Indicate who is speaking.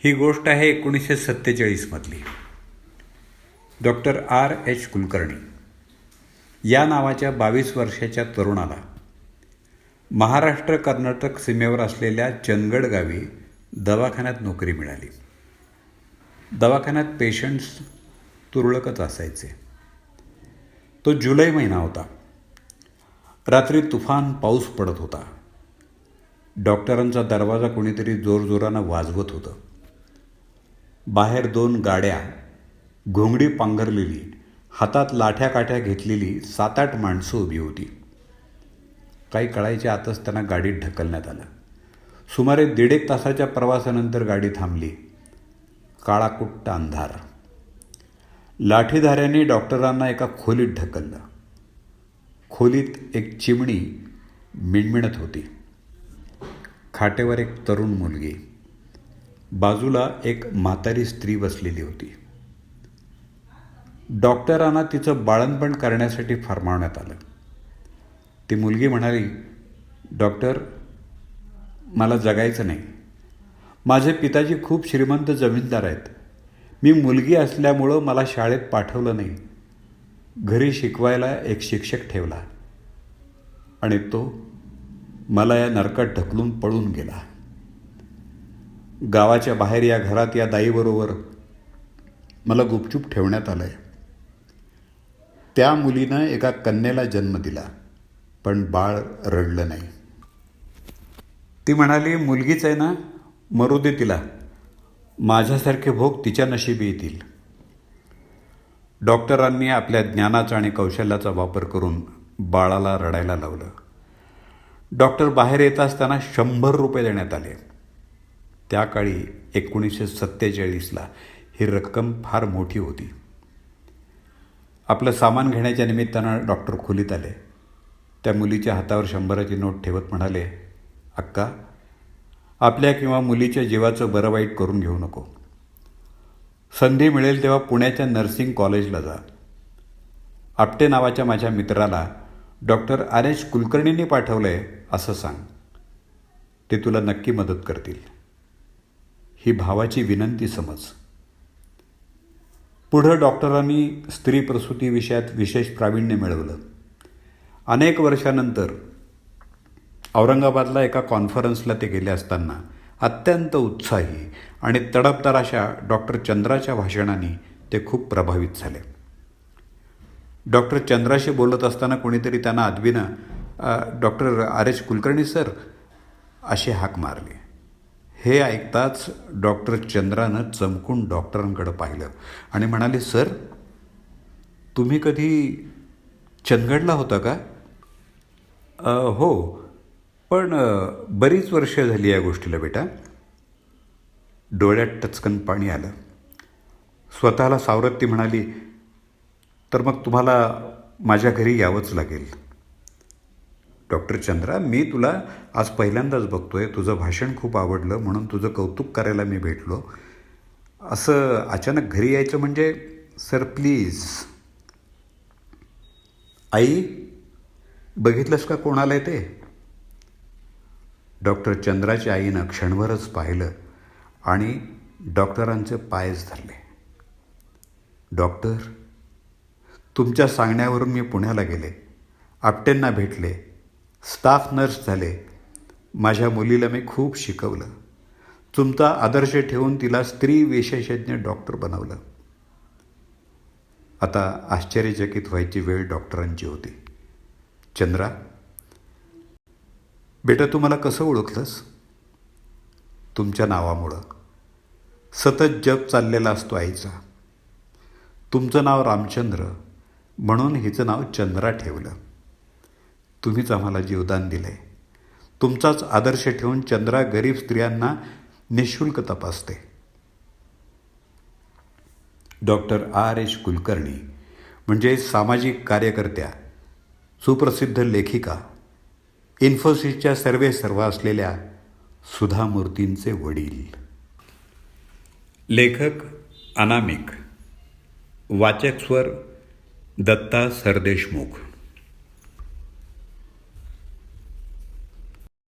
Speaker 1: ही गोष्ट आहे 1947मधली. Doctor R.H. Kulkarni या नावाच्या 22 वर्षाच्या तरुणाला महाराष्ट्र कर्नाटक सीमेवर असलेल्या चंदगड गावी दवाखान्यात नोकरी मिळाली. दवाखान्यात पेशंट्स तुरळकच असायचे. तो जुलै महिना होता. रात्री तुफान पाऊस पडत होता. डॉक्टरांचा दरवाजा कोणीतरी जोरजोरानं वाजवत होतं. बाहेर 2 गाड्या, घोंगडी पांघरलेली, हातात लाठ्या काठ्या घेतलेली 7-8 माणसं उभी होती. काही कळायच्या आतच त्यांना गाडीत ढकलण्यात आलं. सुमारे 1.5 तासाच्या प्रवासानंतर गाडी थांबली. काळाकुट्ट अंधार. लाठीधाऱ्यांनी डॉक्टरांना एका खोलीत ढकललं. खोलीत एक चिमणी मिणमिणत होती. खाटेवर एक तरुण मुलगी, बाजूला एक म्हातारी स्त्री बसलेली होती. डॉक्टरांना तिचं बाळंतपण करण्यासाठी फरमावण्यात आलं. ती मुलगी म्हणाली, डॉक्टर, मला जगायचं नाही. माझे पिताजी खूप श्रीमंत जमीनदार आहेत. मी मुलगी असल्यामुळं मला शाळेत पाठवलं नाही. घरी शिकवायला एक शिक्षक ठेवला आणि तो मला या नरकात ढकलून पळून गेला. गावाच्या बाहेर या घरात या दाईबरोबर मला गुपचूप ठेवण्यात आलं आहे. त्या मुलीनं एका कन्येला जन्म दिला, पण बाळ रडलं नाही. ती म्हणाली, मुलगीच आहे ना, मरू दे तिला. माझ्यासारखे भोग तिच्या नशिबी येतील. डॉक्टरांनी आपल्या ज्ञानाचा आणि कौशल्याचा वापर करून बाळाला रडायला लावलं. डॉक्टर बाहेर येत असताना 100 रुपये देण्यात आले. त्या काळी 1947ला ही रक्कम फार मोठी होती. आपलं सामान घेण्याच्या निमित्तानं डॉक्टर खोलीत आले. त्या मुलीच्या हातावर 100ची नोट ठेवत म्हणाले, अक्का, आपल्या किंवा मुलीच्या जीवाचं बरं वाईट करून घेऊ नको. संधी मिळेल तेव्हा पुण्याच्या नर्सिंग कॉलेजला जा. आपटे नावाच्या माझ्या मित्राला डॉक्टर R.H. कुलकर्णींनी पाठवलं आहे असं सांग. ते तुला नक्की मदत करतील. ही भावाची विनंती समज. पुढं डॉक्टरांनी स्त्री प्रसूती विषयात विशेष प्रावीण्य मिळवलं. अनेक वर्षानंतर औरंगाबादला एका कॉन्फरन्सला ते गेले असताना अत्यंत उत्साही आणि तडफदार अशा डॉक्टर चंद्राच्या भाषणाने ते खूप प्रभावित झाले. डॉक्टर चंद्राशी बोलत असताना कोणीतरी त्यांना आदवीनं डॉक्टर R.H. कुलकर्णी सर अशी हाक मारली. हे ऐकताच डॉक्टर चंद्रानं चमकून डॉक्टरांकडे पाहिलं आणि म्हणाले, सर, तुम्ही कधी चंदगडला होता का? हो, पण बरीच वर्ष झाली या गोष्टीला बेटा. डोळ्यात टचकन पाणी आलं. स्वतःला सावरत ती म्हणाली, तर मग तुम्हाला माझ्या घरी यावंच लागेल. डॉक्टर चंद्रा, मी तुला आज पहिल्यांदाच बघतोय. तुझं भाषण खूप आवडलं म्हणून तुझं कौतुक करायला मी भेटलो. असं अचानक घरी यायचं म्हणजे? Sir please. आई, बघितलंस का कोण आलंय ते? डॉक्टर चंद्राच्या आईनं क्षणभरच पाहिलं आणि डॉक्टरांचे पायच धरले. डॉक्टर, तुमच्या सांगण्यावरून मी पुण्याला गेले. आपटेंना भेटले. स्टाफ नर्स झाले. माझ्या मुलीला मी खूप शिकवलं. तुमचा आदर्श ठेवून तिला स्त्री विशेषज्ञ डॉक्टर बनवलं. आता आश्चर्यचकित व्हायची वेळ डॉक्टरांची होती. चंद्रा, बेटा, तू मला कसं ओळखलंस? तुमच्या नावामुळं. सतत जप चाललेला असतो आईचा. तुमचं नाव रामचंद्र म्हणून हिचं नाव चंद्रा ठेवलं. तुम्हीच आम्हाला जीवदान दिलं आहे. तुमचाच आदर्श ठेवून चंद्रा गरीब स्त्रियांना निःशुल्क तपासते. Doctor R.H. कुलकर्णी म्हणजे सामाजिक कार्यकर्त्या, सुप्रसिद्ध लेखिका, इन्फोसिसच्या सर्वेसर्वा असलेल्या सुधा मूर्तींचे वडील. लेखक अनामिक. वाचक स्वर दत्ता सरदेशमुख.